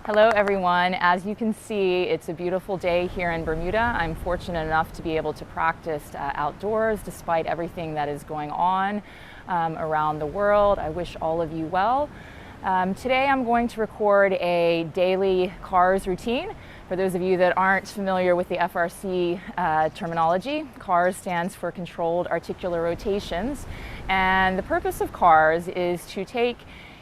Hello everyone. As you can see, it's a beautiful day here in Bermuda. I'm fortunate enough to be able to practice outdoors despite everything that is going on around the world. I wish all of you well. Today I'm going to record a daily CARS routine. For those of you that aren't familiar with the FRC terminology, CARS stands for Controlled Articular Rotations, and the purpose of CARS is to take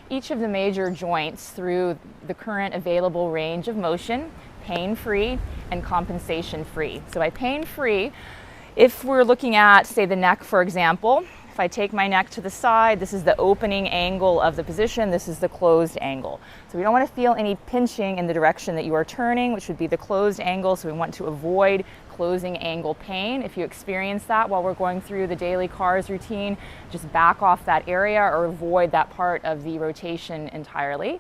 each of the major joints through the current available range of motion, pain-free and compensation-free. So by pain-free, if we're looking at, say, the neck, for example, if I take my neck to the side, this is the opening angle of the position, this is the closed angle. So we don't want to feel any pinching in the direction that you are turning, which would be the closed angle, so we want to avoid closing angle pain. If you experience that while we're going through the daily CARS routine, just back off that area or avoid that part of the rotation entirely.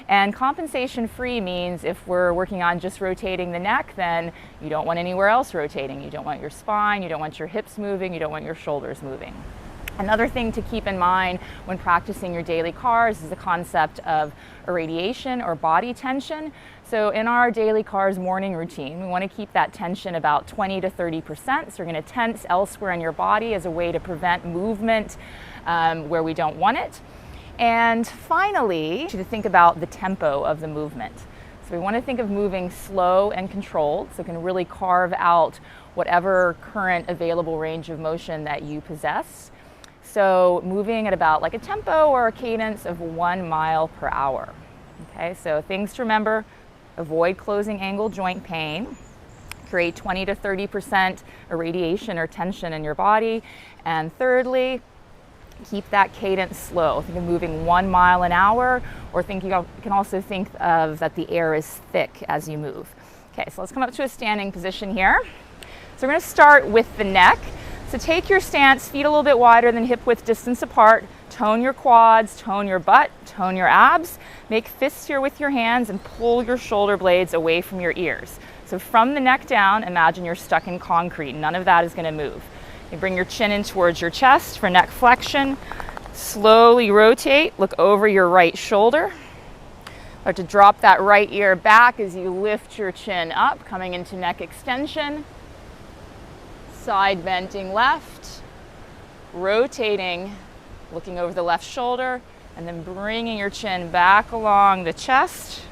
And compensation free means if we're working on just rotating the neck, then you don't want anywhere else rotating. You don't want your spine, you don't want your hips moving, you don't want your shoulders moving. Another thing to keep in mind when practicing your daily CARS is the concept of irradiation or body tension. So in our daily CARS morning routine, we want to keep that tension about 20 to 30%. So we're going to tense elsewhere in your body as a way to prevent movement where we don't want it. And finally, to think about the tempo of the movement. So we want to think of moving slow and controlled, so we can really carve out whatever current available range of motion that you possess. So moving at about like a tempo or a cadence of 1 mile per hour. Okay, so things to remember: avoid closing angle joint pain, create 20 to 30% irradiation or tension in your body, and thirdly, keep that cadence slow. Think of moving 1 mile an hour, or you can also think of that the air is thick as you move. Okay, so let's come up to a standing position here. So we're going to start with the neck. So take your stance, feet a little bit wider than hip width distance apart, tone your quads, tone your butt, tone your abs, make fists here with your hands and pull your shoulder blades away from your ears. So from the neck down, imagine you're stuck in concrete. None of that is going to move. You bring your chin in towards your chest for neck flexion. Slowly rotate, look over your right shoulder. Start to drop that right ear back as you lift your chin up, coming into neck extension. Side bending left, rotating, looking over the left shoulder, and then bringing your chin back along the chest.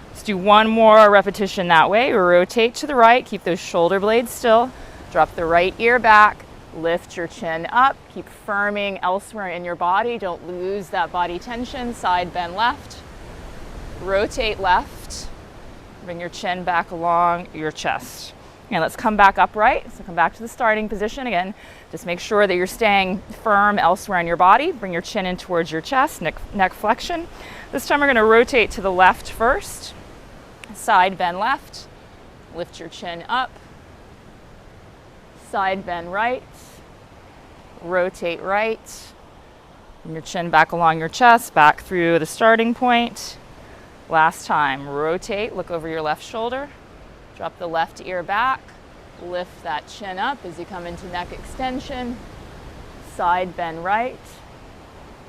Let's do one more repetition that way. Rotate to the right, keep those shoulder blades still. Drop the right ear back, lift your chin up, keep firming elsewhere in your body. Don't lose that body tension. Side bend left, rotate left, bring your chin back along your chest. And let's come back upright. So come back to the starting position again. Just make sure that you're staying firm elsewhere in your body. Bring your chin in towards your chest, neck flexion. This time we're going to rotate to the left first. Side bend left. Lift your chin up. Side bend right. Rotate right. Bring your chin back along your chest, back through the starting point. Last time, rotate, look over your left shoulder. Drop the left ear back, lift that chin up as you come into neck extension, side bend right,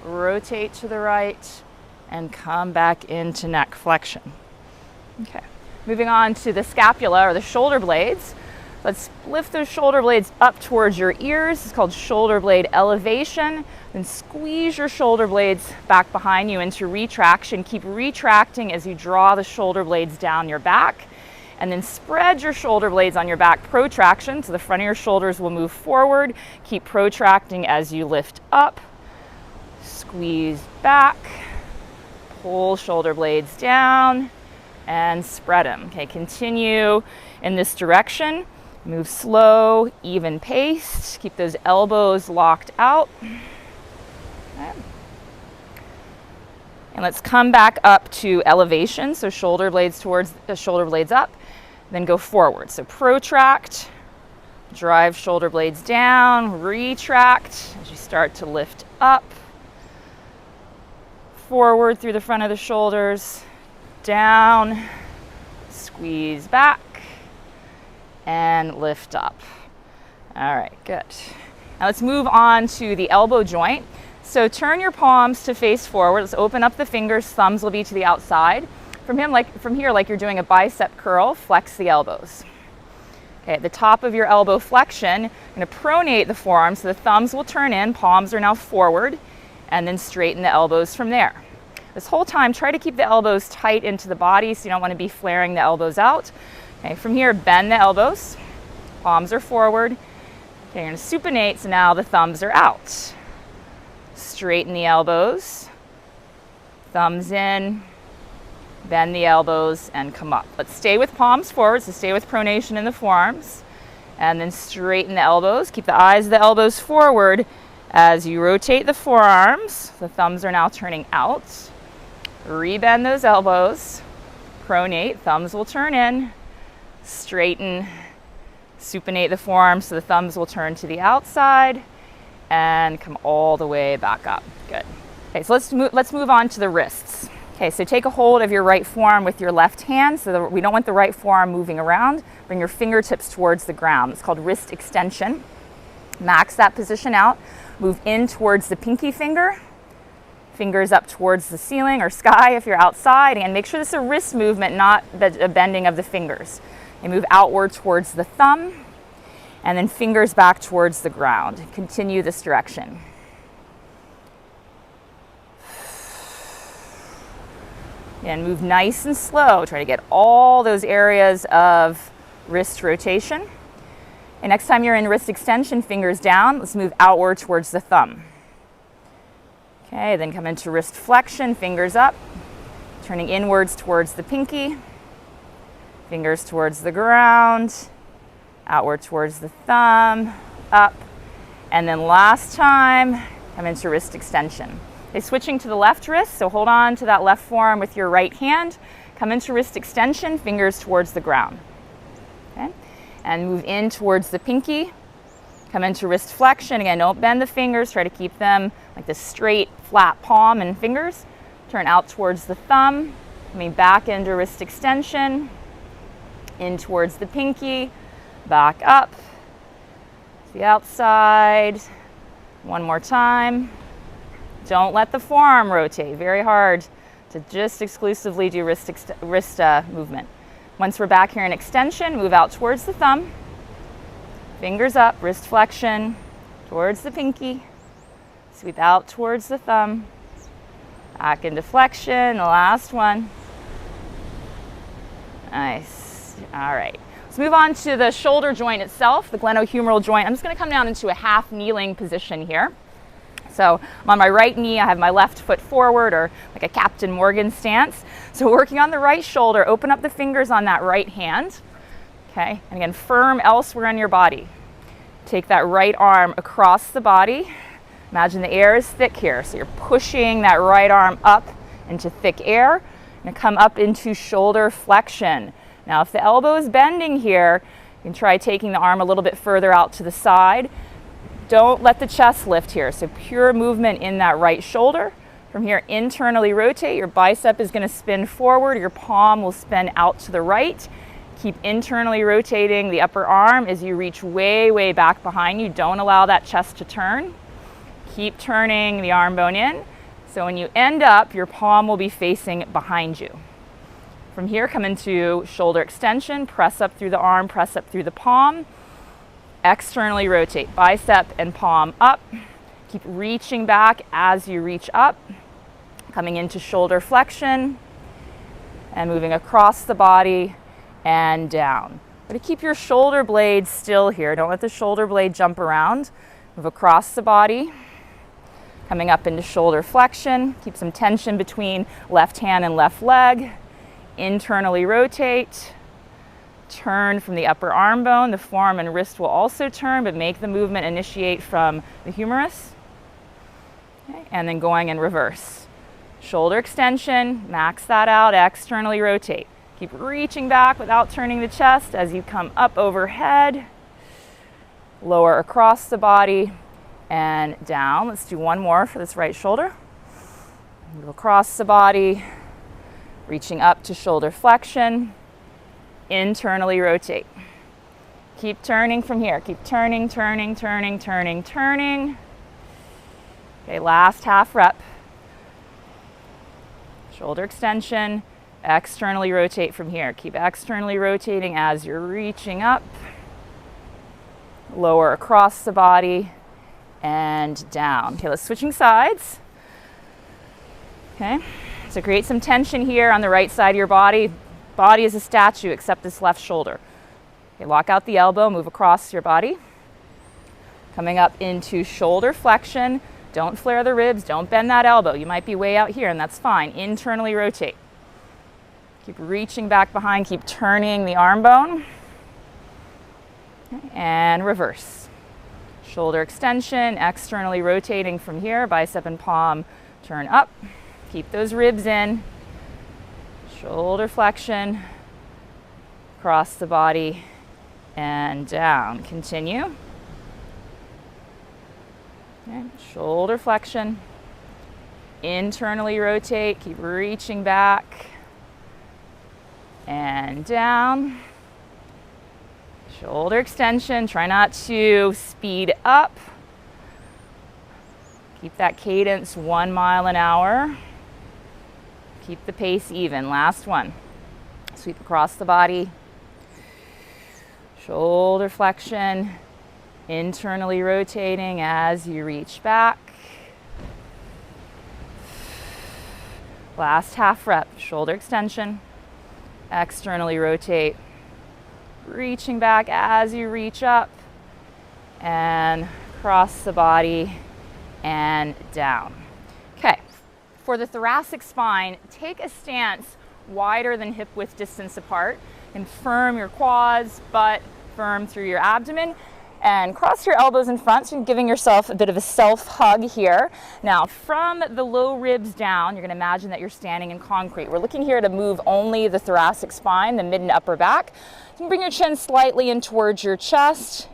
rotate to the right, and come back into neck flexion. Okay, moving on to the scapula or the shoulder blades. Let's lift those shoulder blades up towards your ears. It's called shoulder blade elevation. Then squeeze your shoulder blades back behind you into retraction. Keep retracting as you draw the shoulder blades down your back. And then spread your shoulder blades on your back, protraction, so the front of your shoulders will move forward. Keep protracting as you lift up, squeeze back, pull shoulder blades down, and spread them. Okay, continue in this direction. Move slow, even paced. Keep those elbows locked out. Okay. And let's come back up to elevation, so shoulder blades towards the shoulder blades up. Then go forward. So protract, drive shoulder blades down, retract as you start to lift up, forward through the front of the shoulders, down, squeeze back, and lift up. All right, good. Now let's move on to the elbow joint. So turn your palms to face forward. Let's open up the fingers. Thumbs will be to the outside. From here, like you're doing a bicep curl, flex the elbows. Okay, at the top of your elbow flexion, you're going to pronate the forearms so the thumbs will turn in, palms are now forward, and then straighten the elbows from there. This whole time, try to keep the elbows tight into the body so you don't want to be flaring the elbows out. Okay, from here, bend the elbows, palms are forward. Okay, you're going to supinate, so now the thumbs are out. Straighten the elbows, thumbs in, bend the elbows, and come up. Let's stay with palms forward, so stay with pronation in the forearms, and then straighten the elbows. Keep the eyes of the elbows forward as you rotate the forearms. The thumbs are now turning out. Rebend those elbows, pronate, thumbs will turn in, straighten, supinate the forearms so the thumbs will turn to the outside, and come all the way back up. Good. Okay, so let's move on to the wrists. Okay, so take a hold of your right forearm with your left hand, so that we don't want the right forearm moving around. Bring your fingertips towards the ground. It's called wrist extension. Max that position out. Move in towards the pinky finger. Fingers up towards the ceiling or sky if you're outside. And make sure this is a wrist movement, not a bending of the fingers. And move outward towards the thumb, and then fingers back towards the ground. Continue this direction. And move nice and slow. Try to get all those areas of wrist rotation. And next time you're in wrist extension, fingers down. Let's move outward towards the thumb. Okay, then come into wrist flexion, fingers up. Turning inwards towards the pinky. Fingers towards the ground. Outward towards the thumb. Up. And then last time, come into wrist extension. Okay, switching to the left wrist, so hold on to that left forearm with your right hand. Come into wrist extension, fingers towards the ground. Okay, and move in towards the pinky. Come into wrist flexion. Again, don't bend the fingers. Try to keep them like this straight, flat palm and fingers. Turn out towards the thumb. Coming back into wrist extension. In towards the pinky. Back up. To the outside. One more time. Don't let the forearm rotate. Very hard to just exclusively do wrist movement. Once we're back here in extension, move out towards the thumb. Fingers up, wrist flexion, towards the pinky. Sweep out towards the thumb. Back into flexion, the last one. Nice. All right. Let's move on to the shoulder joint itself, the glenohumeral joint. I'm just going to come down into a half kneeling position here. So I'm on my right knee, I have my left foot forward, or like a Captain Morgan stance. So working on the right shoulder, open up the fingers on that right hand. Okay, and again, firm elsewhere on your body. Take that right arm across the body. Imagine the air is thick here, so you're pushing that right arm up into thick air. And come up into shoulder flexion. Now if the elbow is bending here, you can try taking the arm a little bit further out to the side. Don't let the chest lift here, so pure movement in that right shoulder. From here, internally rotate. Your bicep is going to spin forward. Your palm will spin out to the right. Keep internally rotating the upper arm as you reach way, way back behind you. Don't allow that chest to turn. Keep turning the arm bone in. So when you end up, your palm will be facing behind you. From here, come into shoulder extension. Press up through the arm, press up through the palm. Externally rotate, bicep and palm up. Keep reaching back as you reach up. Coming into shoulder flexion and moving across the body and down. But to keep your shoulder blade still here. Don't let the shoulder blade jump around. Move across the body. Coming up into shoulder flexion. Keep some tension between left hand and left leg. Internally rotate. Turn from the upper arm bone. The forearm and wrist will also turn, but make the movement initiate from the humerus. Okay, and then going in reverse. Shoulder extension, max that out, externally rotate. Keep reaching back without turning the chest as you come up overhead. Lower across the body and down. Let's do one more for this right shoulder. Move across the body, reaching up to shoulder flexion. Internally rotate. Keep turning from here. Keep turning, turning, turning, turning, turning. Okay, last half rep. Shoulder extension, Externally rotate from here. Keep externally rotating as you're reaching up. Lower across the body and down. Okay, let's switching sides. Okay, so create some tension here on the right side of your body. Body is a statue except this left shoulder. Okay, lock out the elbow, move across your body. Coming up into shoulder flexion. Don't flare the ribs, don't bend that elbow. You might be way out here and that's fine. Internally rotate. Keep reaching back behind, keep turning the arm bone. Okay, and reverse. Shoulder extension, externally rotating from here, bicep and palm turn up. Keep those ribs in. Shoulder flexion, across the body and down. Continue. Okay. Shoulder flexion, internally rotate, keep reaching back and down. Shoulder extension, try not to speed up. Keep that cadence 1 mile an hour. Keep the pace even. Last one. Sweep across the body. Shoulder flexion, internally rotating as you reach back. Last half rep, shoulder extension, externally rotate, reaching back as you reach up and cross the body and down. Okay, for the thoracic spine, take a stance wider than hip width distance apart and firm your quads, butt firm through your abdomen. And cross your elbows in front, so you're giving yourself a bit of a self-hug here. Now, from the low ribs down, you're going to imagine that you're standing in concrete. We're looking here to move only the thoracic spine, the mid and upper back. You can bring your chin slightly in towards your chest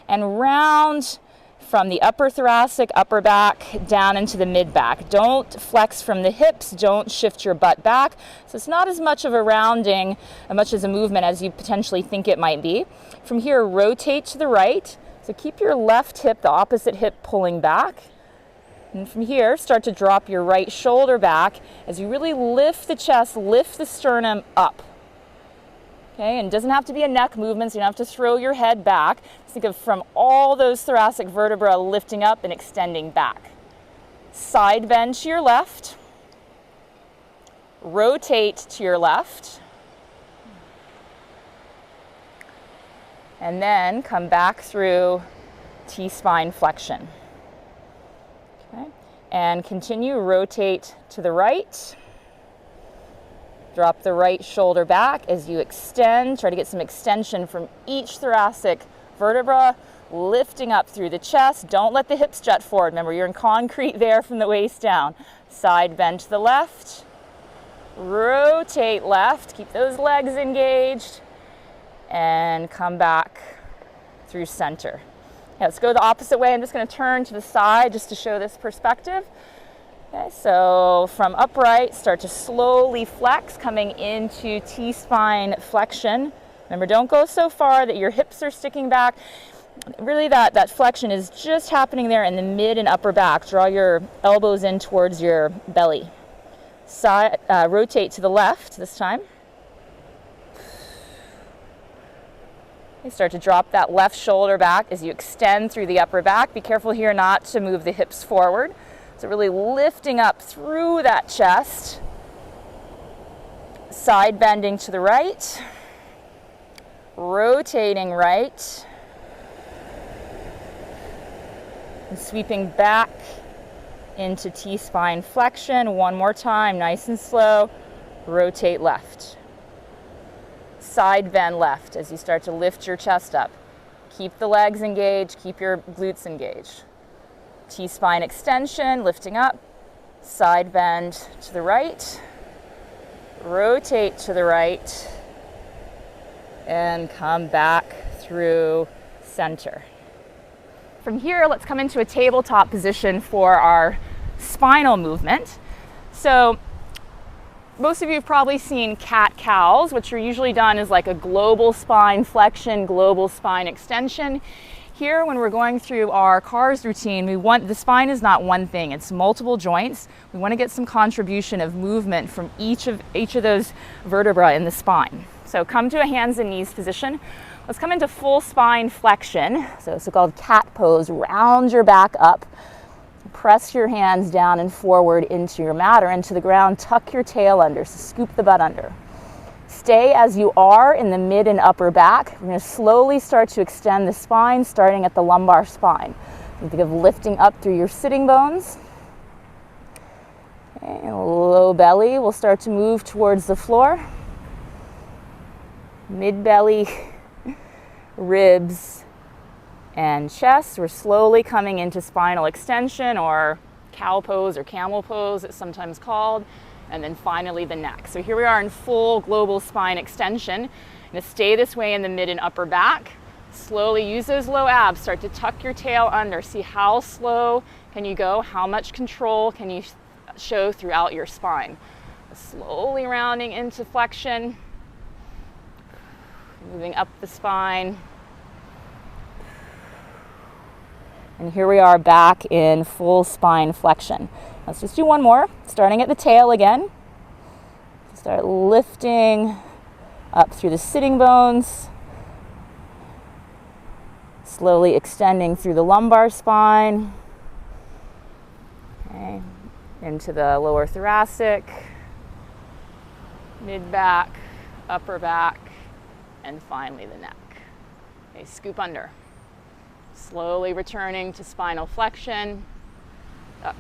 and round from the upper thoracic, upper back, down into the mid back. Don't flex from the hips, don't shift your butt back. So it's not as much of a rounding, as much as a movement as you potentially think it might be. From here, rotate to the right. So keep your left hip, the opposite hip, pulling back. And from here, start to drop your right shoulder back as you really lift the chest, lift the sternum up. Okay, and it doesn't have to be a neck movement, so you don't have to throw your head back. Just think of from all those thoracic vertebrae lifting up and extending back. Side bend to your left. Rotate to your left. And then come back through T-spine flexion. Okay, and continue, rotate to the right. Drop the right shoulder back as you extend. Try to get some extension from each thoracic vertebra, lifting up through the chest. Don't let the hips jut forward. Remember, you're in concrete there from the waist down. Side bend to the left. Rotate left. Keep those legs engaged. And come back through center. Okay, let's go the opposite way. I'm just going to turn to the side just to show this perspective. Okay, so from upright, start to slowly flex, coming into T-spine flexion. Remember, don't go so far that your hips are sticking back. Really, that flexion is just happening there in the mid and upper back. Draw your elbows in towards your belly. Side, rotate to the left this time. Okay, start to drop that left shoulder back as you extend through the upper back. Be careful here not to move the hips forward. So really lifting up through that chest, side bending to the right, rotating right, and sweeping back into T-spine flexion. One more time, nice and slow. Rotate left. Side bend left as you start to lift your chest up. Keep the legs engaged, keep your glutes engaged. T-spine extension, lifting up, side bend to the right, rotate to the right, and come back through center. From here, let's come into a tabletop position for our spinal movement. So most of you have probably seen cat-cows, which are usually done as like a global spine flexion, global spine extension. Here, when we're going through our carve routine, the spine is not one thing, it's multiple joints. We want to get some contribution of movement from each of those vertebrae in the spine. So come to a hands and knees position. Let's come into full spine flexion, so it's called cat pose. Round your back up, press your hands down and forward into your mat or into the ground, tuck your tail under, so scoop the butt under. Stay as you are in the mid and upper back. We're going to slowly start to extend the spine, starting at the lumbar spine. Think of lifting up through your sitting bones. Okay, low belly will start to move towards the floor. Mid belly, ribs, and chest. We're slowly coming into spinal extension, or cow pose or camel pose, it's sometimes called. And then finally the neck. So here we are in full global spine extension. Going to stay this way in the mid and upper back. Slowly use those low abs. Start to tuck your tail under. See how slow can you go? How much control can you show throughout your spine? Slowly rounding into flexion. Moving up the spine. And here we are back in full spine flexion. Let's just do one more, starting at the tail again. Start lifting up through the sitting bones, slowly extending through the lumbar spine, okay, into the lower thoracic, mid-back, upper back, and finally the neck. Okay, scoop under. Slowly returning to spinal flexion, tuck.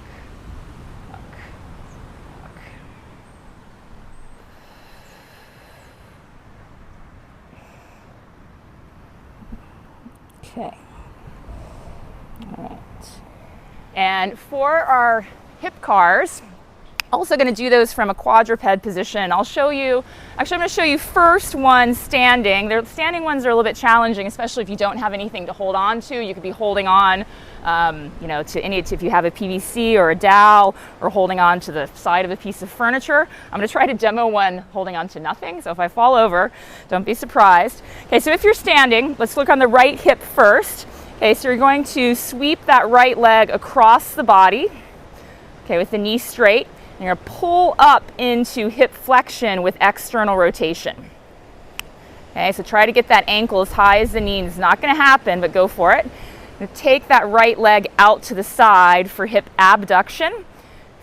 Okay. All right. And for our hip cars, also going to do those from a quadruped position. I'll show you, actually I'm going to show you first one standing. The standing ones are a little bit challenging, especially if you don't have anything to hold on to. You could be holding on, if you have a PVC or a dowel, or holding on to the side of a piece of furniture. I'm going to try to demo one holding on to nothing. So if I fall over, don't be surprised. Okay, so if you're standing, let's look on the right hip first. Okay, so you're going to sweep that right leg across the body, okay, with the knee straight. And you're going to pull up into hip flexion with external rotation. Okay, so try to get that ankle as high as the knee. It's not going to happen, but go for it. You're going to take that right leg out to the side for hip abduction.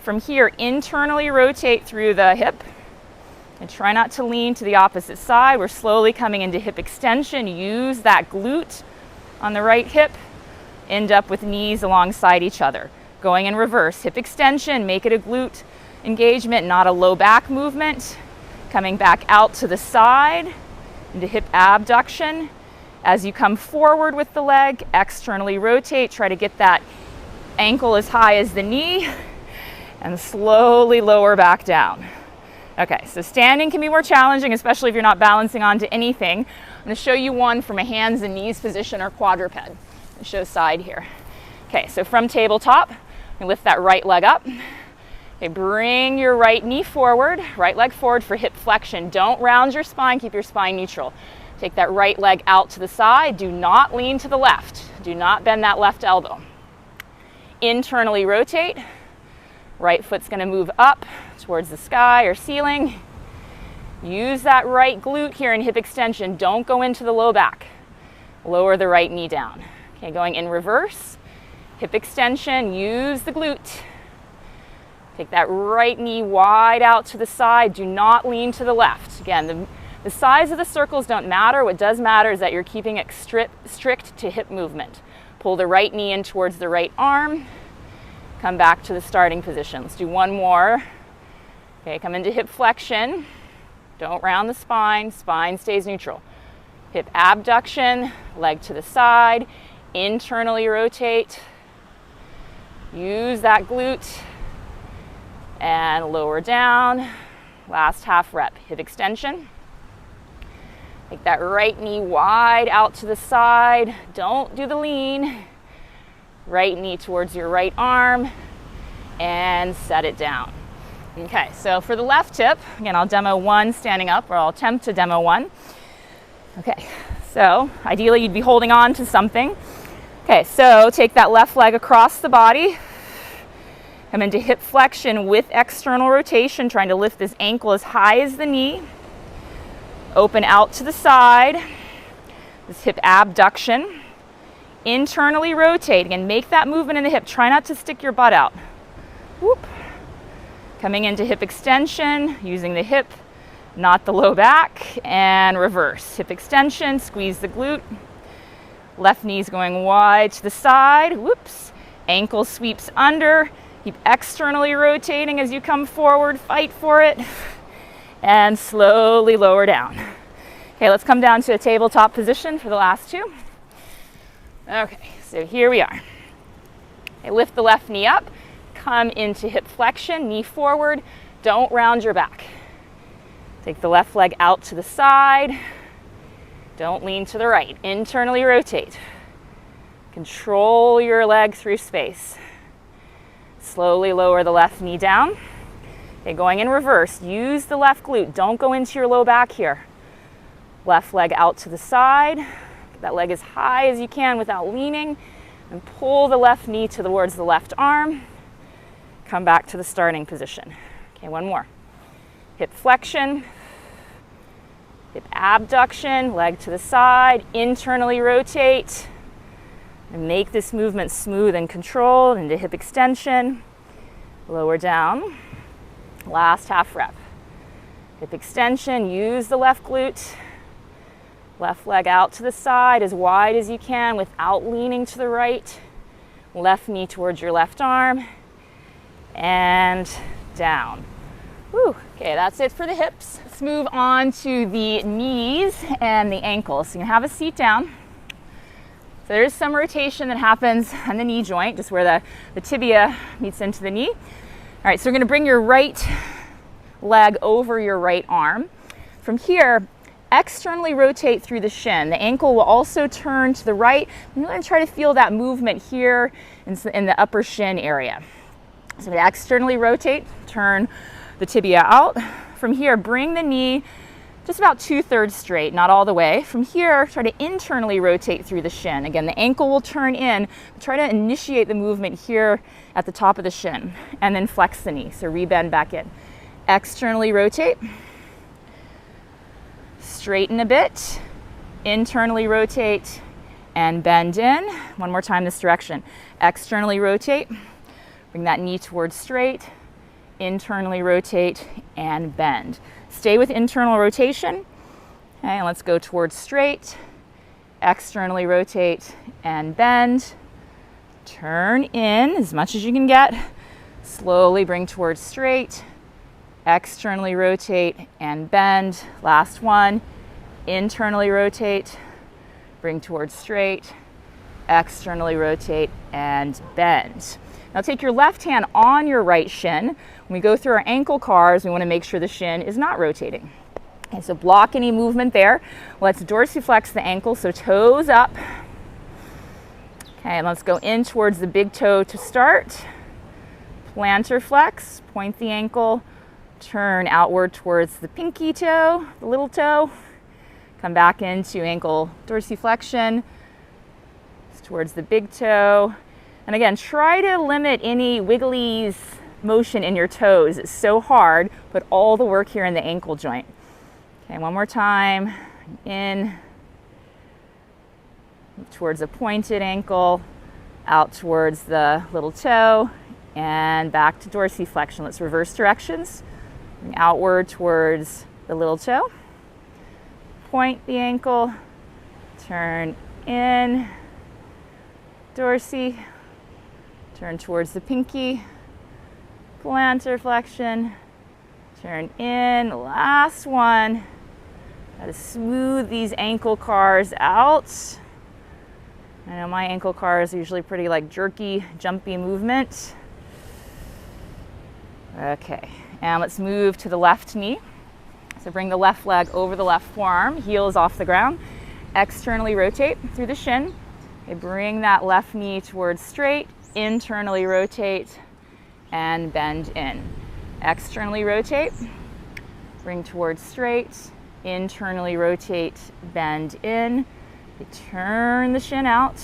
From here, internally rotate through the hip. And try not to lean to the opposite side. We're slowly coming into hip extension. Use that glute on the right hip. End up with knees alongside each other. Going in reverse, hip extension, make it a glute engagement, not a low back movement. Coming back out to the side into hip abduction. As you come forward with the leg, externally rotate, try to get that ankle as high as the knee, and slowly lower back down. Okay, so standing can be more challenging, especially if you're not balancing onto anything. I'm going to show you one from a hands and knees position or quadruped. I'll show side here. Okay, so from tabletop, you lift that right leg up. Okay, bring your right knee forward, right leg forward for hip flexion. Don't round your spine, keep your spine neutral. Take that right leg out to the side. Do not lean to the left. Do not bend that left elbow. Internally rotate. Right foot's going to move up towards the sky or ceiling. Use that right glute here in hip extension. Don't go into the low back. Lower the right knee down. Okay, going in reverse. Hip extension, use the glute. Take that right knee wide out to the side. Do not lean to the left. Again, the size of the circles don't matter. What does matter is that you're keeping it strict to hip movement. Pull the right knee in towards the right arm. Come back to the starting position. Let's do one more. Okay, come into hip flexion. Don't round the spine. Spine stays neutral. Hip abduction, leg to the side. Internally rotate. Use that glute. And lower down. Last half rep. Hip extension. Take that right knee wide out to the side. Don't do the lean. Right knee towards your right arm. And set it down. Okay, so for the left hip, again, I'll demo one standing up, or I'll attempt to demo one. Okay, so ideally you'd be holding on to something. Okay, so take that left leg across the body. Come into hip flexion with external rotation, trying to lift this ankle as high as the knee. Open out to the side. This hip abduction. Internally rotate and make that movement in the hip. Try not to stick your butt out. Whoop. Coming into hip extension, using the hip, not the low back, and reverse. Hip extension, squeeze the glute. Left knee's going wide to the side. Whoops. Ankle sweeps under. Keep externally rotating as you come forward. Fight for it. And slowly lower down. Okay, let's come down to a tabletop position for the last two. Okay, so here we are. Okay, lift the left knee up. Come into hip flexion, knee forward. Don't round your back. Take the left leg out to the side. Don't lean to the right. Internally rotate. Control your leg through space. Slowly lower the left knee down. Okay, going in reverse. Use the left glute. Don't go into your low back here. Left leg out to the side. Get that leg as high as you can without leaning. And pull the left knee towards the left arm. Come back to the starting position. Okay, one more. Hip flexion. Hip abduction, leg to the side, internally rotate, and make this movement smooth and controlled into hip extension, lower down, last half rep. Hip extension, use the left glute, left leg out to the side as wide as you can without leaning to the right, left knee towards your left arm, and down. Whew. Okay, that's it for the hips. Let's move on to the knees and the ankles. So you can have a seat down. So there's some rotation that happens on the knee joint, just where the tibia meets into the knee. All right, so we're going to bring your right leg over your right arm. From here, externally rotate through the shin. The ankle will also turn to the right. I'm going to try to feel that movement here in the upper shin area. So externally rotate, turn the tibia out. From here, bring the knee just about 2/3 straight, not all the way. From here, try to internally rotate through the shin. Again, the ankle will turn in. Try to initiate the movement here at the top of the shin, and then flex the knee. So rebend back in. Externally rotate. Straighten a bit. Internally rotate and bend in. One more time this direction. Externally rotate. Bring that knee towards straight. Internally rotate and bend. Stay with internal rotation. Okay, and let's go towards straight. Externally rotate and bend. Turn in as much as you can get. Slowly bring towards straight. Externally rotate and bend. Last one. Internally rotate. Bring towards straight. Externally rotate and bend. Now take your left hand on your right shin. When we go through our ankle carves, we want to make sure the shin is not rotating. Okay, so block any movement there. Let's dorsiflex the ankle, so toes up. Okay, and let's go in towards the big toe to start. Plantar flex, point the ankle, turn outward towards the pinky toe, the little toe. Come back into ankle dorsiflexion towards the big toe. And again, try to limit any wiggly motion in your toes. It's so hard. Put all the work here in the ankle joint. Okay, one more time. In, towards a pointed ankle, out towards the little toe, and back to dorsiflexion. Let's reverse directions. Bring outward towards the little toe. Point the ankle, turn in, dorsi, turn towards the pinky, plantar flexion, turn in, last one. Got to smooth these ankle cars out. I know my ankle cars are usually pretty like jerky, jumpy movement. Okay, and let's move to the left knee. So bring the left leg over the left forearm, heels off the ground. Externally rotate through the shin. Okay, bring that left knee towards straight. Internally rotate and bend in. Externally rotate, bring towards straight. Internally rotate, bend in. Turn the shin out.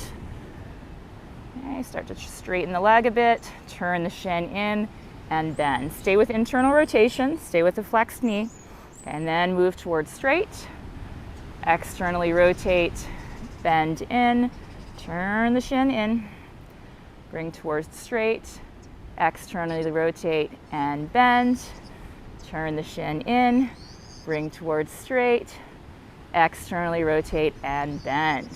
Okay, start to straighten the leg a bit, turn the shin in, and bend. Stay with internal rotation, stay with the flexed knee, and then move towards straight. Externally rotate, bend in, turn the shin in, bring towards straight, externally rotate and bend, turn the shin in, bring towards straight, externally rotate and bend.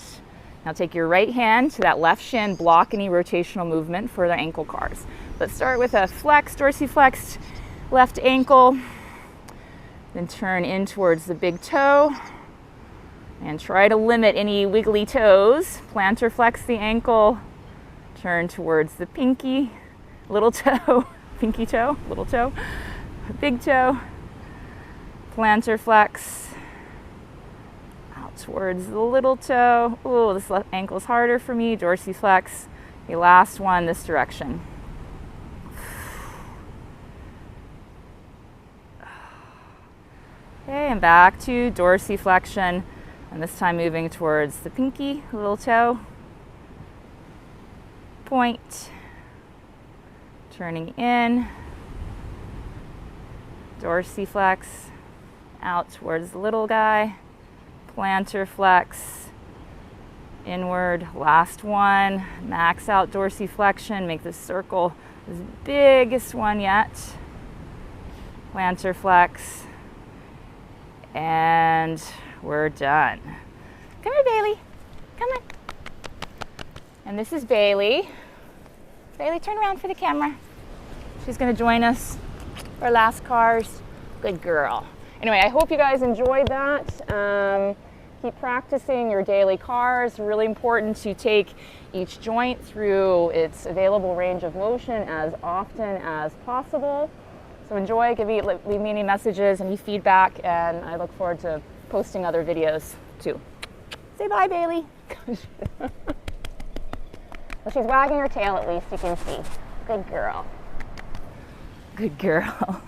Now take your right hand to that left shin, block any rotational movement for the ankle carves. Let's start with a flex, dorsiflexed left ankle, then turn in towards the big toe, and try to limit any wiggly toes. Plantar flex the ankle, turn towards the pinky, little toe, pinky toe, little toe, big toe, plantar flex, out towards the little toe. Ooh, this left ankle's harder for me, dorsiflex. The last one this direction. Okay, and back to dorsiflexion. And this time moving towards the pinky, little toe, point, turning in, dorsiflex, out towards the little guy, plantar flex, inward, last one, max out dorsiflexion, make this circle the biggest one yet, plantar flex, and we're done. Come here, Bailey. Come on. And this is Bailey. Bailey, turn around for the camera. She's going to join us for our last cars. Good girl. Anyway, I hope you guys enjoyed that. Keep practicing your daily cars. Really important to take each joint through its available range of motion as often as possible. So enjoy, leave me any messages, any feedback, and I look forward to posting other videos too. Say bye, Bailey. Well, she's wagging her tail at least, you can see. Good girl. Good girl.